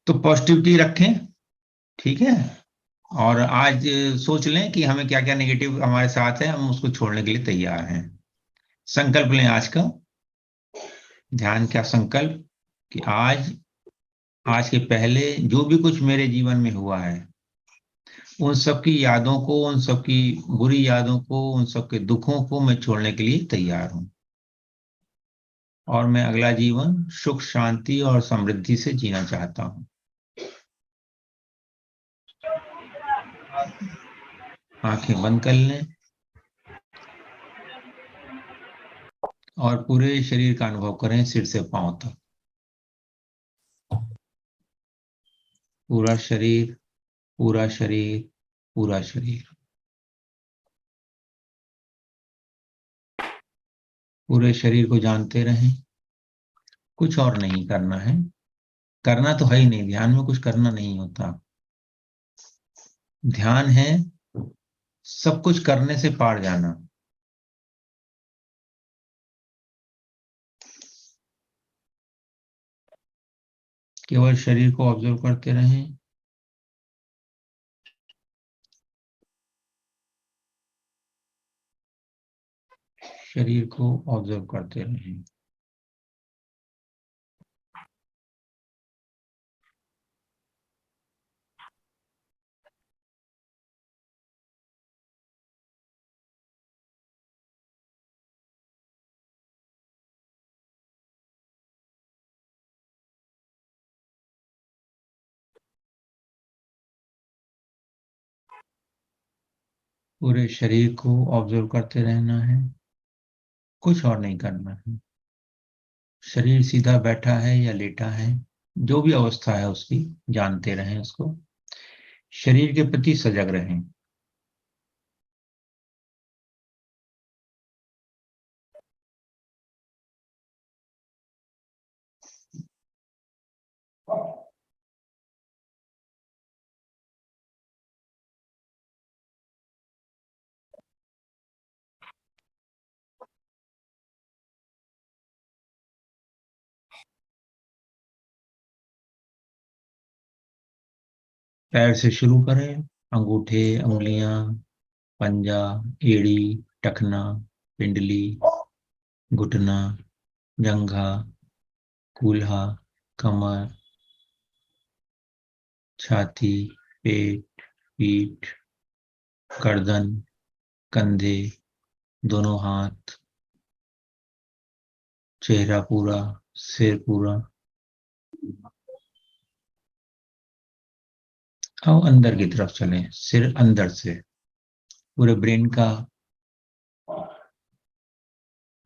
तो पॉजिटिविटी रखें, ठीक है। और आज सोच लें कि हमें क्या क्या नेगेटिव हमारे साथ है, हम उसको छोड़ने के लिए तैयार हैं। संकल्प लें आज का, ध्यान का संकल्प कि आज के पहले जो भी कुछ मेरे जीवन में हुआ है, उन सब की यादों को, उन सब की बुरी यादों को, उन सब के दुखों को मैं छोड़ने के लिए तैयार हूं। और मैं अगला जीवन सुख, शांति और समृद्धि से जीना चाहता हूं। आंखें बंद कर लें और पूरे शरीर का अनुभव करें, सिर से पांव तक। पूरा शरीर, पूरा शरीर, पूरा शरीर। पूरे शरीर को जानते रहें। कुछ और नहीं करना है, करना तो है ही नहीं, ध्यान में कुछ करना नहीं होता। ध्यान है सब कुछ करने से पार जाना। केवल शरीर को ऑब्जर्व करते रहें। शरीर को ऑब्जर्व करते रहें। पूरे शरीर को ऑब्जर्व करते रहना है, कुछ और नहीं करना है। शरीर सीधा बैठा है या लेटा है, जो भी अवस्था है उसकी जानते रहें उसको। शरीर के प्रति सजग रहें। पैर से शुरू करें। अंगूठे, उंगलियां, पंजा, एड़ी, टखना, पिंडली, घुटना, जंघा, कूल्हा, कमर, छाती, पेट, पीठ, गर्दन, कंधे, दोनों हाथ, चेहरा पूरा, सिर पूरा। अब अंदर की तरफ चलें, सिर अंदर से पूरे ब्रेन का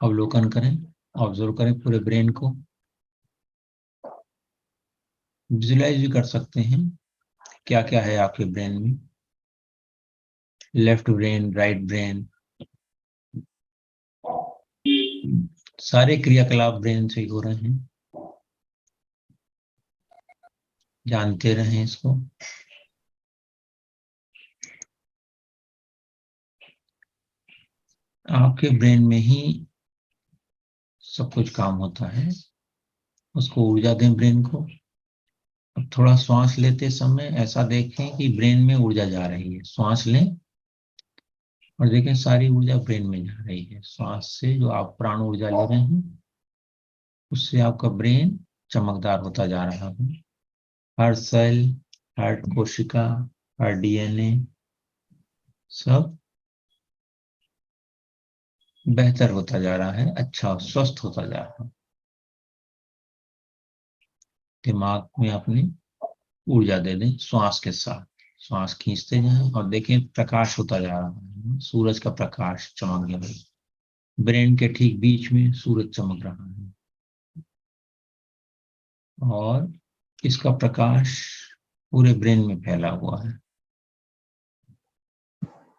अवलोकन करें, ऑब्जर्व करें पूरे ब्रेन को। विजुलाइज भी कर सकते हैं क्या क्या है आपके ब्रेन में। लेफ्ट ब्रेन, राइट ब्रेन, सारे क्रियाकलाप ब्रेन से ही हो रहे हैं। जानते रहें इसको। आपके ब्रेन में ही सब कुछ काम होता है, उसको ऊर्जा दें ब्रेन को। अब थोड़ा श्वास लेते समय ऐसा देखें कि ब्रेन में ऊर्जा जा रही है। श्वास लें और देखें सारी ऊर्जा ब्रेन में जा रही है। श्वास से जो आप प्राण ऊर्जा ले रहे हैं, उससे आपका ब्रेन चमकदार होता जा रहा है। हर सेल, हर कोशिका, हर डीएनए सब बेहतर होता जा रहा है, अच्छा स्वस्थ होता जा रहा है। दिमाग में अपनी ऊर्जा दे दें श्वास के साथ। श्वास खींचते जाएं और देखें प्रकाश होता जा रहा है, सूरज का प्रकाश चमकने लगे। ब्रेन के ठीक बीच में सूरज चमक रहा है और इसका प्रकाश पूरे ब्रेन में फैला हुआ है।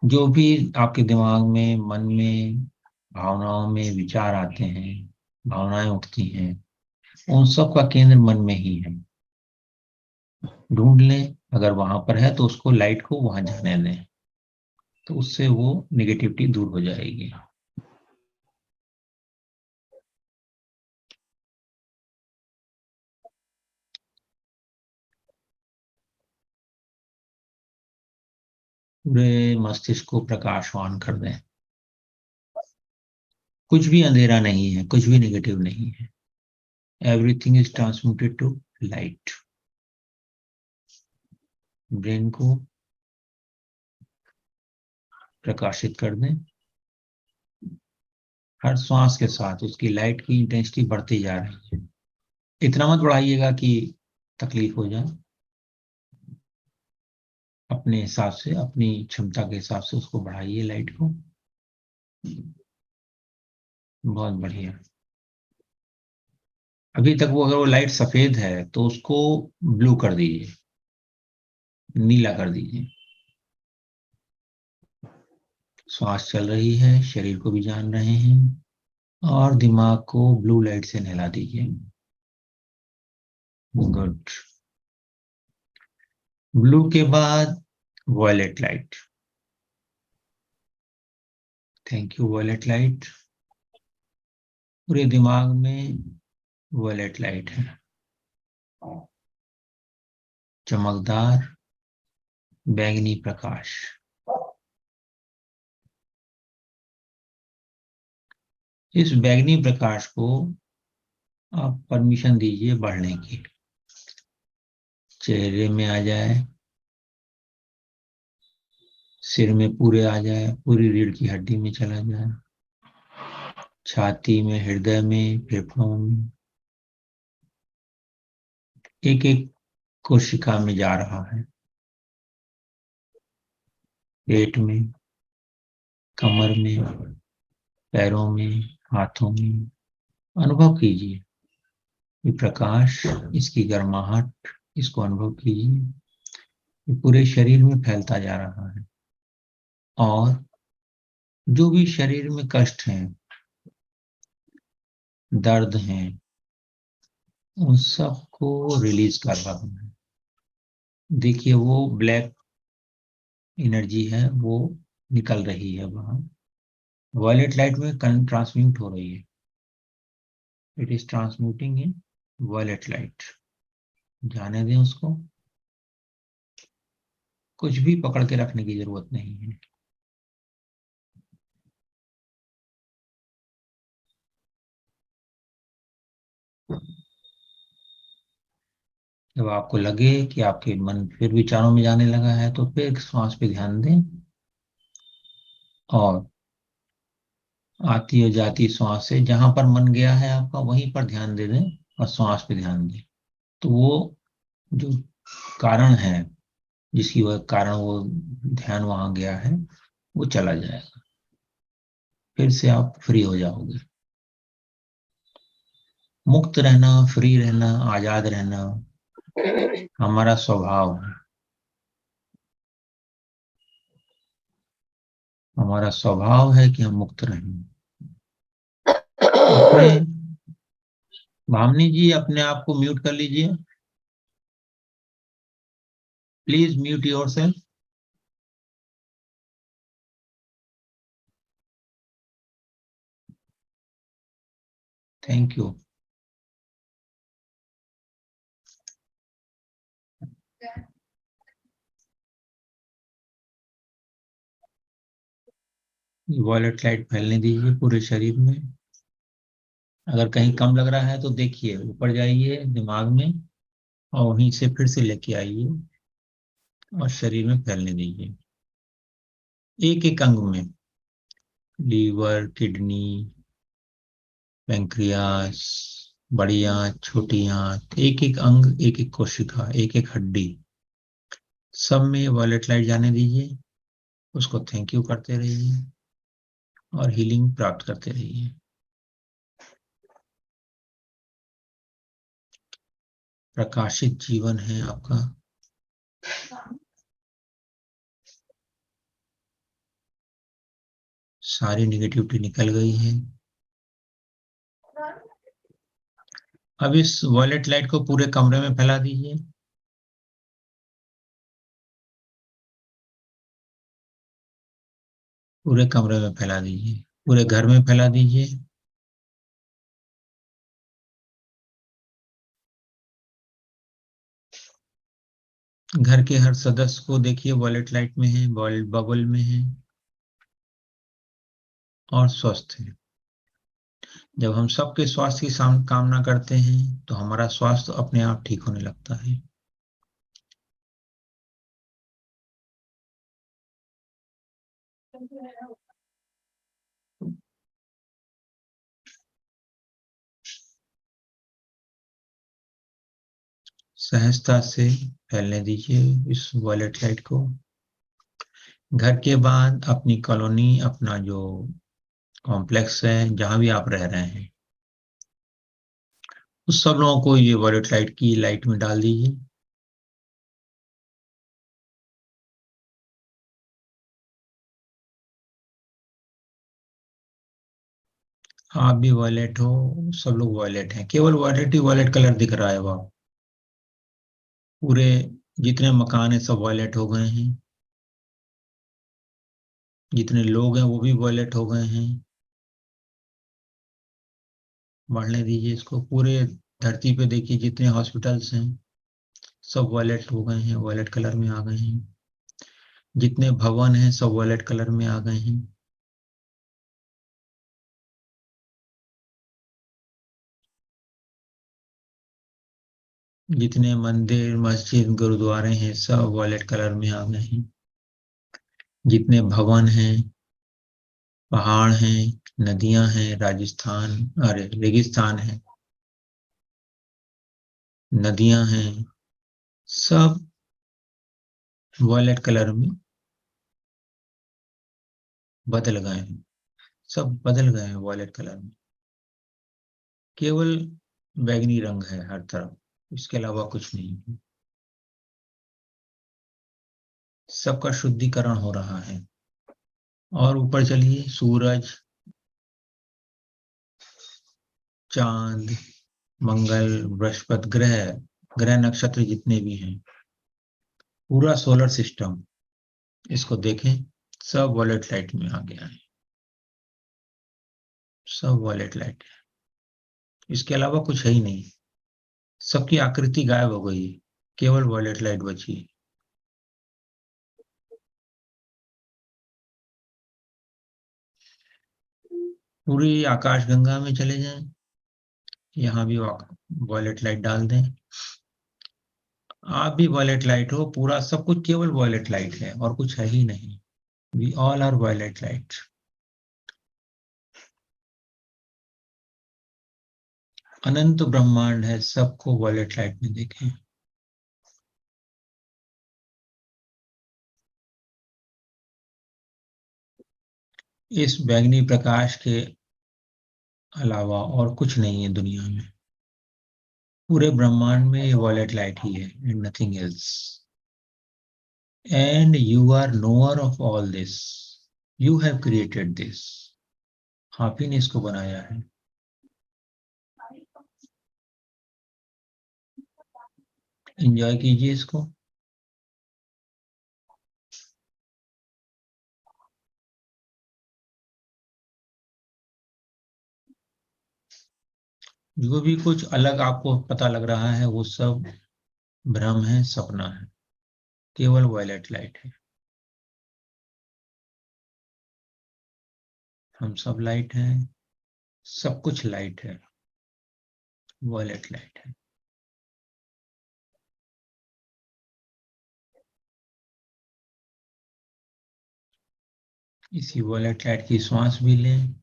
जो भी आपके दिमाग में, मन में, भावनाओं में विचार आते हैं, भावनाएं उठती हैं, उन सब का केंद्र मन में ही है। ढूंढ लें, अगर वहां पर है तो उसको, लाइट को वहां जाने दें, तो उससे वो निगेटिविटी दूर हो जाएगी। पूरे मस्तिष्क को प्रकाशवान कर दें। कुछ भी अंधेरा नहीं है, कुछ भी नेगेटिव नहीं है। Everything is transmuted to light. Brain को प्रकाशित कर दें। हर श्वास के साथ उसकी लाइट की इंटेंसिटी बढ़ती जा रही है। इतना मत बढ़ाइएगा कि तकलीफ हो जाए। अपने हिसाब से, अपनी क्षमता के हिसाब से उसको बढ़ाइए लाइट को। बहुत बढ़िया। अभी तक वो, अगर वो लाइट सफेद है तो उसको ब्लू कर दीजिए, नीला कर दीजिए। श्वास चल रही है, शरीर को भी जान रहे हैं, और दिमाग को ब्लू लाइट से नहला दीजिए। गुड। ब्लू के बाद violet light. Thank you violet light. पूरे दिमाग में वॉयलेट लाइट है, चमकदार बैंगनी प्रकाश। इस बैंगनी प्रकाश को आप परमिशन दीजिए बढ़ने की। चेहरे में आ जाए, सिर में पूरे आ जाए, पूरी रीढ़ की हड्डी में चला जाए, छाती में, हृदय में, फेफड़ों में, एक एक कोशिका में जा रहा है। पेट में, कमर में, पैरों में, हाथों में। अनुभव कीजिए ये प्रकाश, इसकी गर्माहट, इसको अनुभव कीजिए। ये पूरे शरीर में फैलता जा रहा है, और जो भी शरीर में कष्ट हैं, दर्द हैं, उन सबको रिलीज कर रहा है। देखिए वो ब्लैक एनर्जी है, वो निकल रही है वहां, वॉयलेट लाइट में ट्रांसम्यूट हो रही है। It is transmuting in violet light. जाने दें उसको। कुछ भी पकड़ के रखने की जरूरत नहीं है। जब आपको लगे कि आपके मन फिर विचारों में जाने लगा है, तो फिर श्वास पे ध्यान दें, और आती और जाती श्वास से जहां पर मन गया है आपका, वहीं पर ध्यान दे दें, और श्वास पे ध्यान दें। तो वो जो कारण है, जिसकी वह कारण वो ध्यान वहां गया है, वो चला जाएगा। फिर से आप फ्री हो जाओगे। मुक्त रहना, फ्री रहना, आजाद रहना हमारा स्वभाव है। हमारा स्वभाव है कि हम मुक्त रहें। अपने भावनी जी, अपने आप को म्यूट कर लीजिए। Please mute yourself. Thank you. Violet light फैलने दीजिए पूरे शरीर में। अगर कहीं कम लग रहा है तो देखिए, ऊपर जाइए दिमाग में, और वहीं से फिर से लेके आइए, और शरीर में फैलने दीजिए। एक एक अंग में, लीवर, किडनी, पैंक्रियास, बड़ी आंत, छोटी आंत, एक एक अंग, एक एक कोशिका, एक एक हड्डी, सब में वॉयलेट लाइट जाने दीजिए। उसको थैंक यू करते रहिए, और हीलिंग प्राप्त करते रहिए। प्रकाशित जीवन है आपका। सारी निगेटिविटी निकल गई है। अब इस वॉयलेट लाइट को पूरे कमरे में फैला दीजिए। पूरे कमरे में फैला दीजिए, पूरे घर में फैला दीजिए। घर के हर सदस्य को देखिए वॉलेट लाइट में है, वॉलेट बबल में है और स्वस्थ है। जब हम सबके स्वास्थ्य की कामना करते हैं तो हमारा स्वास्थ्य अपने आप ठीक होने लगता है। सहजता से फैलने दीजिए इस वॉलेट लाइट को। घर के बाद अपनी कॉलोनी, अपना जो कॉम्प्लेक्स है, जहां भी आप रह रहे हैं, उस सब लोगों को ये वॉलेट लाइट की लाइट में डाल दीजिए। आप भी वॉलेट हो, सब लोग वॉलेट हैं, केवल वॉलेट ही वॉलेट कलर दिख रहा है। वह पूरे जितने मकान है सब वॉलेट हो गए हैं, जितने लोग हैं वो भी वॉलेट हो गए हैं। बढ़ने दीजिए इसको। पूरे धरती पे देखिए जितने हॉस्पिटल्स हैं सब वॉलेट हो गए हैं, वॉलेट कलर में आ गए हैं। जितने भवन हैं सब वॉलेट कलर में आ गए हैं। जितने मंदिर, मस्जिद, गुरुद्वारे हैं सब वॉलेट कलर में आ गए हैं। जितने भवन हैं, पहाड़ हैं, नदियां हैं, राजस्थान, अरे रेगिस्तान है, नदियां हैं, सब वॉयलेट कलर में बदल गए हैं। सब बदल गए हैं वॉयलेट कलर में। केवल बैगनी रंग है हर तरफ, इसके अलावा कुछ नहीं है। सबका शुद्धिकरण हो रहा है। और ऊपर चलिए, सूरज, चांद, मंगल, बृहस्पति ग्रह, ग्रह नक्षत्र जितने भी हैं, पूरा सोलर सिस्टम, इसको देखें, सब वॉलेट लाइट में आ गया है। सब वॉलेट लाइट है, इसके अलावा कुछ है ही नहीं। सबकी आकृति गायब हो गई है, केवल वॉलेट लाइट बची है। पूरी आकाशगंगा में चले जाएं, यहाँ भी वॉलेट लाइट डाल दें। आप भी वॉलेट लाइट हो, पूरा सब कुछ केवल वॉलेट लाइट है और कुछ है ही नहीं। We all are wallet light. अनंत ब्रह्मांड है, सबको वॉलेट लाइट में देखें। इस बैगनी प्रकाश के अलावा और कुछ नहीं है दुनिया में। पूरे ब्रह्मांड में ये वॉलेट लाइट ही है and nothing else. And you are knower of all this. You have created this. आप ही ने इसको बनाया है। एंजॉय कीजिए इसको। जो भी कुछ अलग आपको पता लग रहा है वो सब भ्रम है, सपना है। केवल वॉयलेट लाइट है। हम सब लाइट हैं, सब कुछ लाइट है, वॉयलेट लाइट है। इसी वॉयलेट लाइट की श्वास भी लें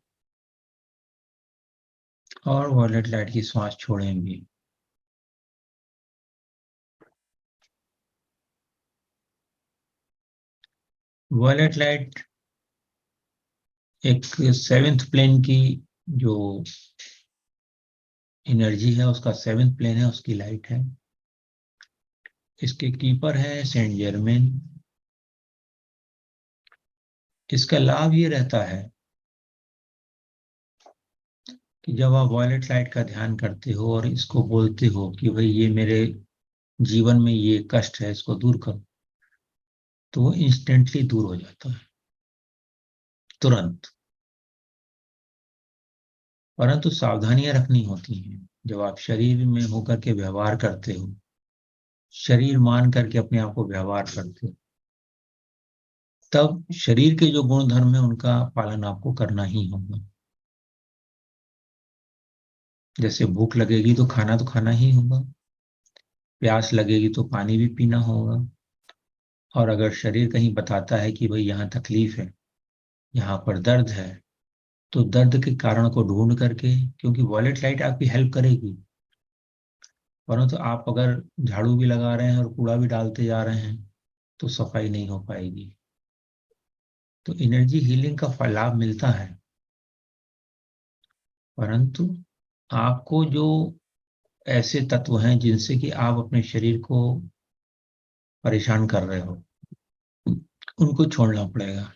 और वॉयलेट लाइट की श्वास छोड़ें भी। वॉयलेट लाइट एक सेवेंथ प्लेन की जो एनर्जी है, उसका सेवेंथ प्लेन है, उसकी लाइट है। इसके कीपर है सेंट जर्मेन। इसका लाभ ये रहता है कि जब आप वॉयलेट लाइट का ध्यान करते हो और इसको बोलते हो कि भाई ये मेरे जीवन में ये कष्ट है, इसको दूर करो, तो वो इंस्टेंटली दूर हो जाता है, तुरंत। परंतु सावधानियां रखनी होती हैं जब आप शरीर में होकर के व्यवहार करते हो। शरीर मान करके अपने आप को व्यवहार करते हो, तब शरीर के जो गुण धर्म है उनका पालन आपको करना ही होगा। जैसे भूख लगेगी तो खाना ही होगा, प्यास लगेगी तो पानी भी पीना होगा। और अगर शरीर कहीं बताता है कि भाई यहाँ तकलीफ है, यहाँ पर दर्द है, तो दर्द के कारण को ढूंढ करके, क्योंकि वॉलेट लाइट आपकी हेल्प करेगी, परंतु आप अगर झाड़ू भी लगा रहे हैं और कूड़ा भी डालते जा रहे हैं तो सफाई नहीं हो पाएगी। तो एनर्जी हीलिंग का लाभ मिलता है, परंतु आपको जो ऐसे तत्व हैं जिनसे कि आप अपने शरीर को परेशान कर रहे हो, उनको छोड़ना पड़ेगा।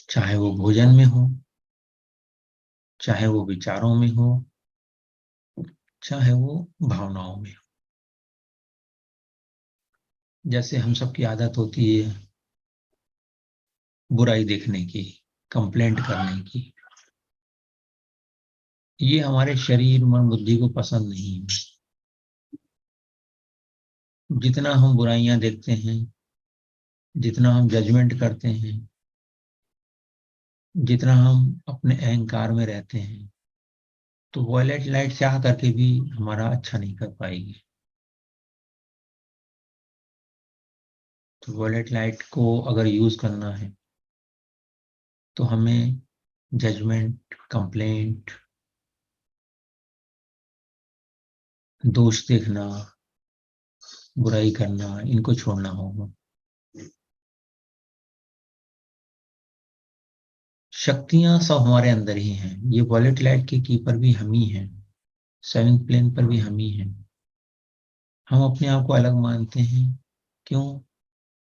चाहे वो भोजन में हो, चाहे वो विचारों में हो, चाहे वो भावनाओं में हो। जैसे हम सबकी आदत होती है बुराई देखने की, कंप्लेंट करने की, ये हमारे शरीर मन बुद्धि को पसंद नहीं है। जितना हम बुराइयां देखते हैं, जितना हम जजमेंट करते हैं, जितना हम अपने अहंकार में रहते हैं, तो वॉयलेट लाइट चाह करके भी हमारा अच्छा नहीं कर पाएगी। तो वॉयलेट लाइट को अगर यूज करना है तो हमें जजमेंट, कंप्लेंट, दोष देखना, बुराई करना, इनको छोड़ना होगा। शक्तियां सब हमारे अंदर ही हैं। ये वॉलेट लाइट के कीपर भी हम ही हैं, सेवंथ प्लेन पर भी हम ही हैं। हम अपने आप को अलग मानते हैं, क्यों?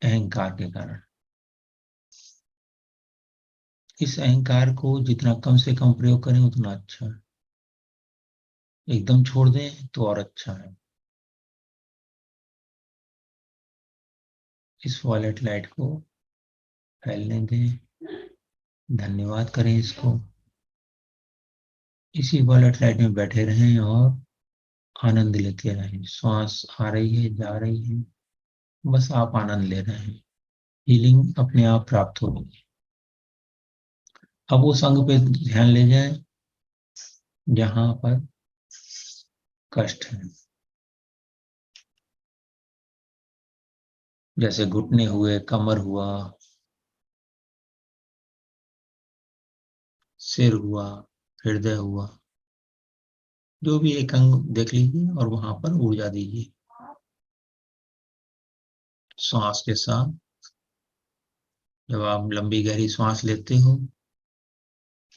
अहंकार के कारण। इस अहंकार को जितना कम से कम प्रयोग करें उतना अच्छा है। एकदम छोड़ दें तो और अच्छा है। इस वॉलेट लाइट को फैलने दें, धन्यवाद करें इसको। इसी वॉलेट लाइट में बैठे रहें और आनंद लेते रहें। श्वास आ रही है, जा रही है, बस आप आनंद ले रहे हैं। हीलिंग अपने आप प्राप्त होगी। अब उस अंग पे ध्यान ले जाएं जहां पर कष्ट है। जैसे घुटने हुए, कमर हुआ, सिर हुआ, हृदय हुआ, जो भी एक अंग देख लीजिए और वहां पर ऊर्जा दीजिए। श्वास के साथ जब आप लंबी गहरी सांस लेते हो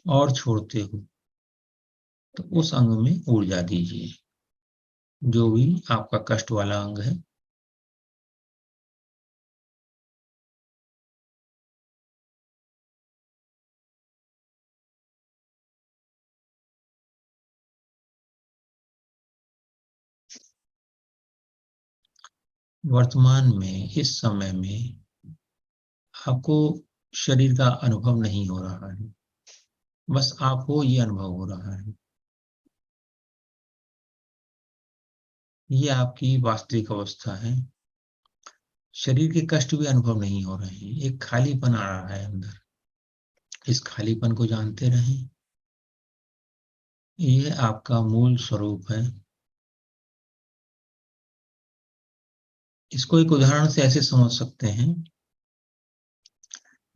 और छोड़ते हो, तो उस अंग में ऊर्जा दीजिए, जो भी आपका कष्ट वाला अंग है। वर्तमान में, इस समय में आपको शरीर का अनुभव नहीं हो रहा है, बस आपको ये अनुभव हो रहा है। ये आपकी वास्तविक अवस्था है। शरीर के कष्ट भी अनुभव नहीं हो रहे हैं, एक खालीपन आ रहा है अंदर। इस खालीपन को जानते रहें। ये आपका मूल स्वरूप है। इसको एक उदाहरण से ऐसे समझ सकते हैं,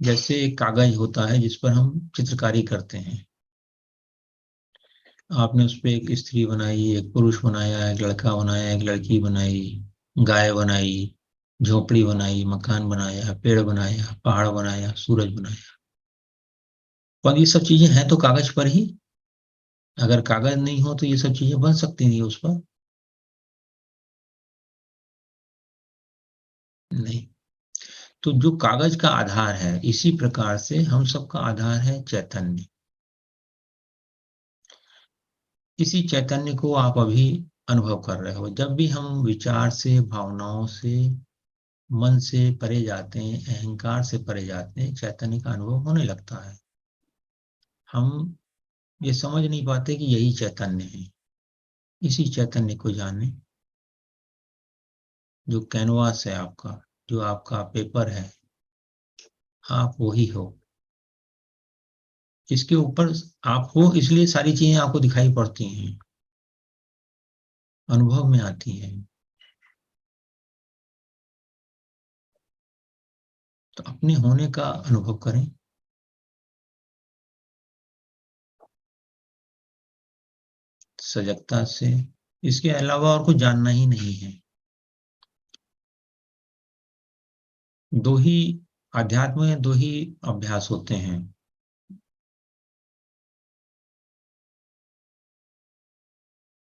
जैसे एक कागज होता है जिस पर हम चित्रकारी करते हैं। आपने उस पे एक स्त्री बनाई, एक पुरुष बनाया, एक लड़का बनाया, एक लड़की बनाई, गाय बनाई, झोपड़ी बनाई, मकान बनाया, पेड़ बनाया, पहाड़ बनाया, सूरज बनाया। पर ये सब चीजें हैं तो कागज पर ही। अगर कागज नहीं हो तो ये सब चीजें बन सकती नहीं उस पर। नहीं। तो जो कागज का आधार है, इसी प्रकार से हम सबका आधार है चैतन्य। इसी चैतन्य को आप अभी अनुभव कर रहे हो। जब भी हम विचार से, भावनाओं से, मन से परे जाते हैं, अहंकार से परे जाते हैं, चैतन्य का अनुभव होने लगता है। हम ये समझ नहीं पाते कि यही चैतन्य है। इसी चैतन्य को जाने। जो कैनवास है आपका, जो आपका पेपर है, आप वही हो। इसके ऊपर आप हो, इसलिए सारी चीजें आपको दिखाई पड़ती हैं, अनुभव में आती हैं। तो अपने होने का अनुभव करें, सजगता से। इसके अलावा और कुछ जानना ही नहीं है। दो ही अध्यात्म में दो ही अभ्यास होते हैं।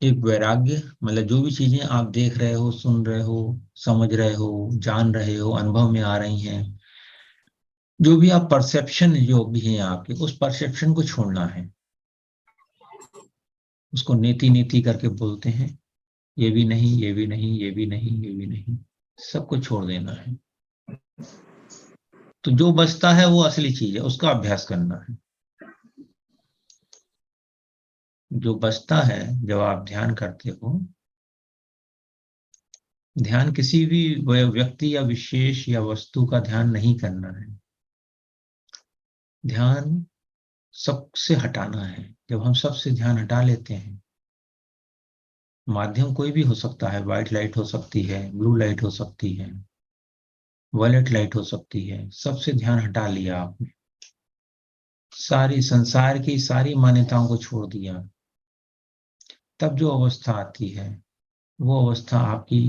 एक वैराग्य, मतलब जो भी चीजें आप देख रहे हो, सुन रहे हो, समझ रहे हो, जान रहे हो, अनुभव में आ रही हैं, जो भी आप परसेप्शन जो भी है आपके, उस परसेप्शन को छोड़ना है। उसको नेति नेति करके बोलते हैं, ये भी नहीं, ये भी नहीं, ये भी नहीं, ये भी नहीं, सबको छोड़ देना है। तो जो बचता है वो असली चीज है, उसका अभ्यास करना है। जो बचता है, जब आप ध्यान करते हो, ध्यान किसी भी व्यक्ति या विशेष या वस्तु का ध्यान नहीं करना है। ध्यान सबसे हटाना है। जब हम सबसे ध्यान हटा लेते हैं, माध्यम कोई भी हो सकता है, व्हाइट लाइट हो सकती है, ब्लू लाइट हो सकती है, वायलेट लाइट हो सकती है, सबसे ध्यान हटा लिया आपने, सारी संसार की सारी मान्यताओं को छोड़ दिया, तब जो अवस्था आती है, वो अवस्था आपकी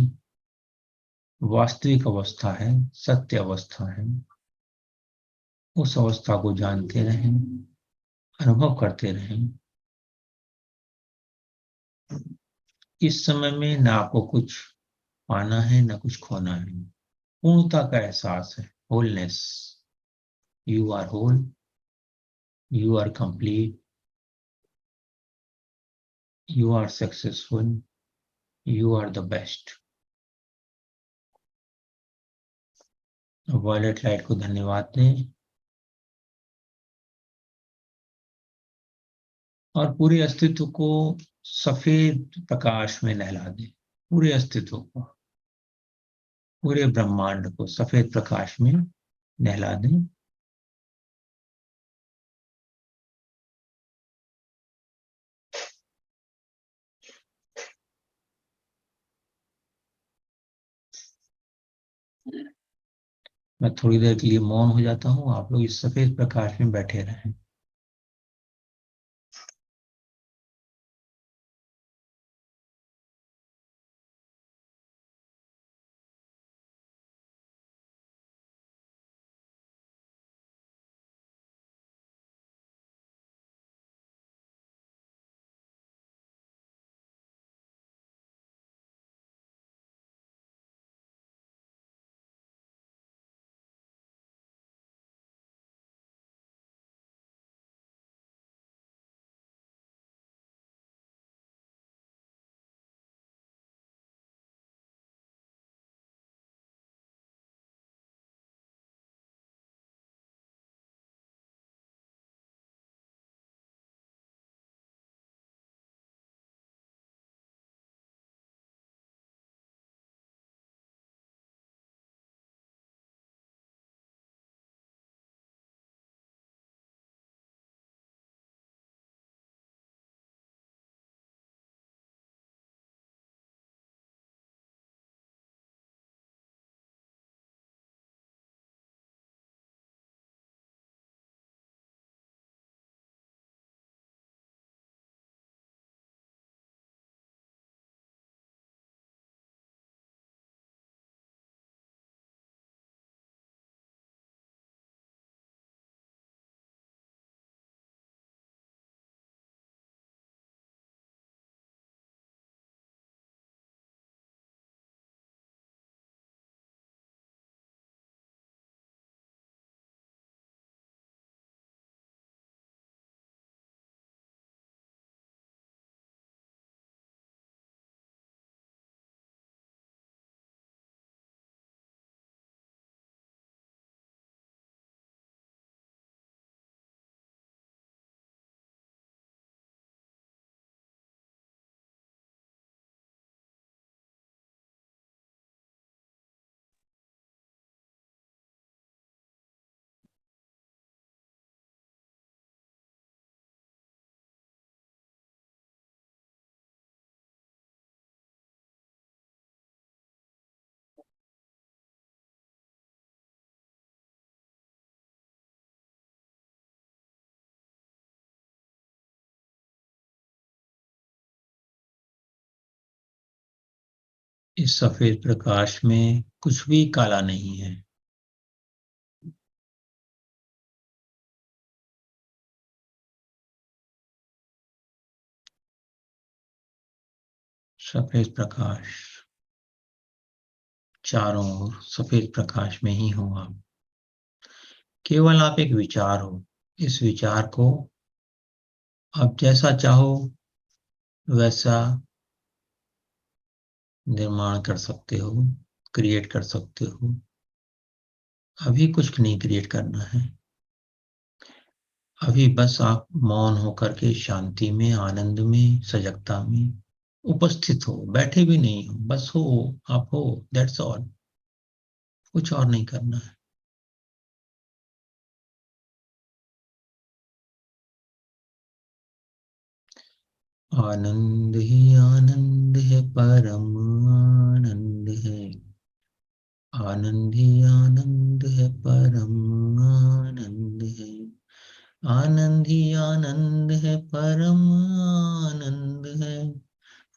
वास्तविक अवस्था है, सत्य अवस्था है। उस अवस्था को जानते रहें, अनुभव करते रहें। इस समय में ना आपको कुछ पाना है, ना कुछ खोना है। पूर्णता का एहसास है, wholeness. You are whole, you are complete, you are successful, you are the best. Violet light को धन्यवाद दें और पूरे अस्तित्व को सफेद प्रकाश में नहला दें। पूरे अस्तित्व को, पूरे ब्रह्मांड को सफेद प्रकाश में नहला दें। मैं थोड़ी देर के लिए मौन हो जाता हूँ, आप लोग इस सफेद प्रकाश में बैठे रहें। इस सफेद प्रकाश में कुछ भी काला नहीं है। सफेद प्रकाश, चारों ओर सफेद प्रकाश में ही हो आप। केवल आप एक विचार हो। इस विचार को आप जैसा चाहो वैसा निर्माण कर सकते हो, क्रिएट कर सकते हो। अभी कुछ नहीं क्रिएट करना है। अभी बस आप मौन होकर के शांति में, आनंद में, सजगता में उपस्थित हो। बैठे भी नहीं हो, बस हो, आप हो, दैट्स ऑल। कुछ और नहीं करना है। आनंद ही आनंद है, परम आनंद है। आनंद ही आनंद है, परम आनंद है। आनंद ही आनंद है, परम आनंद है।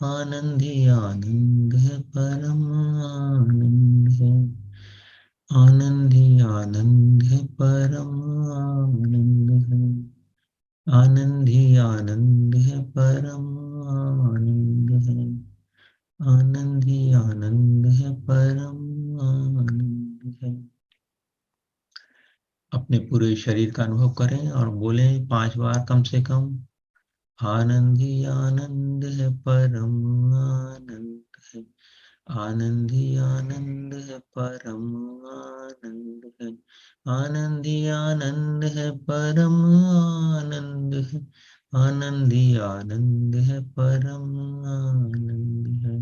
आनंद ही आनंद है, परम आनंद है। आनंद ही आनंद है, परम आनंद है। आनंद ही आनंद है, परम आनंद है। आनंद ही आनंद है, परम आनंद है। अपने पूरे शरीर का अनुभव करें और बोलें 5 बार कम से कम। आनंद ही आनंद है, परम आनंद है। आनंद ही आनंद है, परम आनंद है। आनंद ही आनंद है, परम आनंद है। आनंद ही आनंद है, परम आनंद है।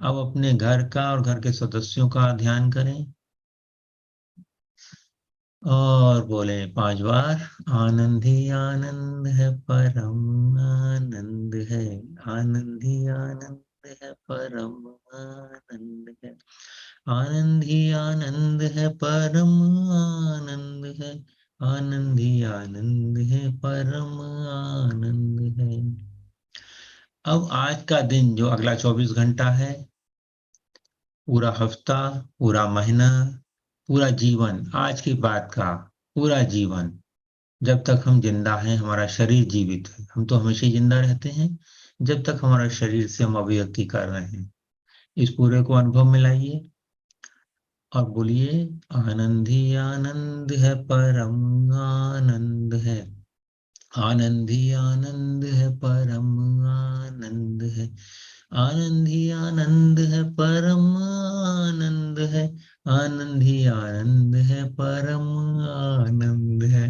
अब अपने घर का और घर के सदस्यों का ध्यान करें और बोले 5 बार। आनंद ही आनंद है, परम आनंद है। आनंद ही आनंद है, परम आनंद है। आनंद ही आनंद है, परम आनंद है। आनंद ही आनंद है, परम आनंद है। अब आज का दिन, जो अगला 24 घंटा है, पूरा हफ्ता, पूरा महीना, पूरा जीवन, आज की बात का पूरा जीवन, जब तक हम जिंदा हैं, हमारा शरीर जीवित है। हम तो हमेशा ही जिंदा रहते हैं जब तक हमारा शरीर से हम अभिव्यक्ति कर रहे हैं। इस पूरे को अनुभव में लाइए और बोलिए, आनंद ही आनंद है, परम आनंद है। आनंद ही आनंद है, परम आनंद है। आनंद ही आनंद है, परम आनंद है। आनंद ही आनंद है, परम आनंद है।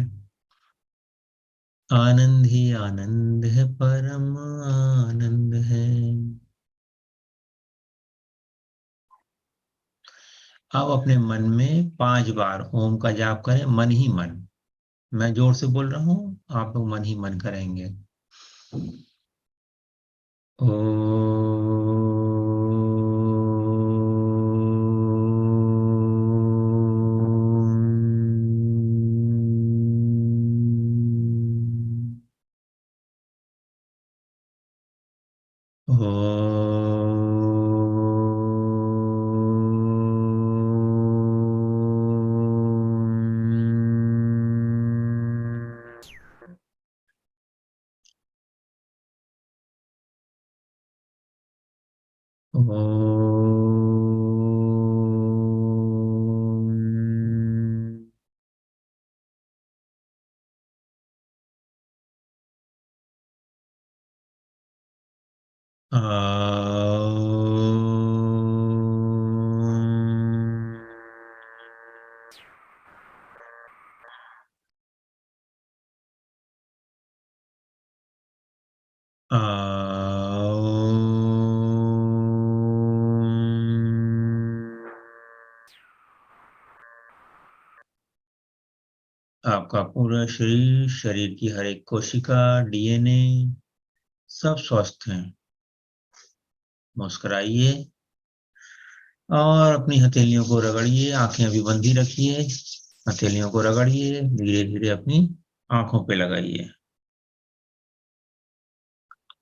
आनंद ही आनंद है, परम आनंद है। अब अपने मन में 5 बार ओम का जाप करें, मन ही मन। मैं जोर से बोल रहा हूँ, आप लोग मन ही मन करेंगे। ओ आपका पूरा शरीर, शरीर की हर एक कोशिका, डीएनए सब स्वस्थ हैं। मुस्कुराइए और अपनी हथेलियों को रगड़िए। आंखें अभी बंद ही रखिए। हथेलियों को रगड़िए, धीरे धीरे अपनी आंखों पे लगाइए।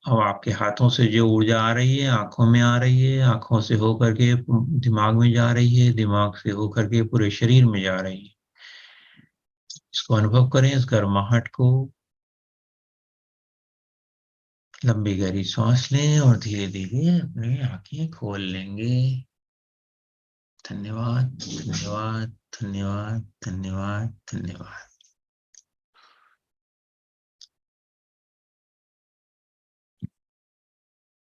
अब आपके हाथों से जो ऊर्जा आ रही है आंखों में आ रही है, आंखों से होकर के दिमाग में जा रही है, दिमाग से होकर के पूरे शरीर में जा रही है। इसको अनुभव करें, इस गर्माहट को। लंबी गहरी सांस लें और धीरे धीरे अपनी आंखें खोल लेंगे। धन्यवाद, धन्यवाद, धन्यवाद, धन्यवाद, धन्यवाद।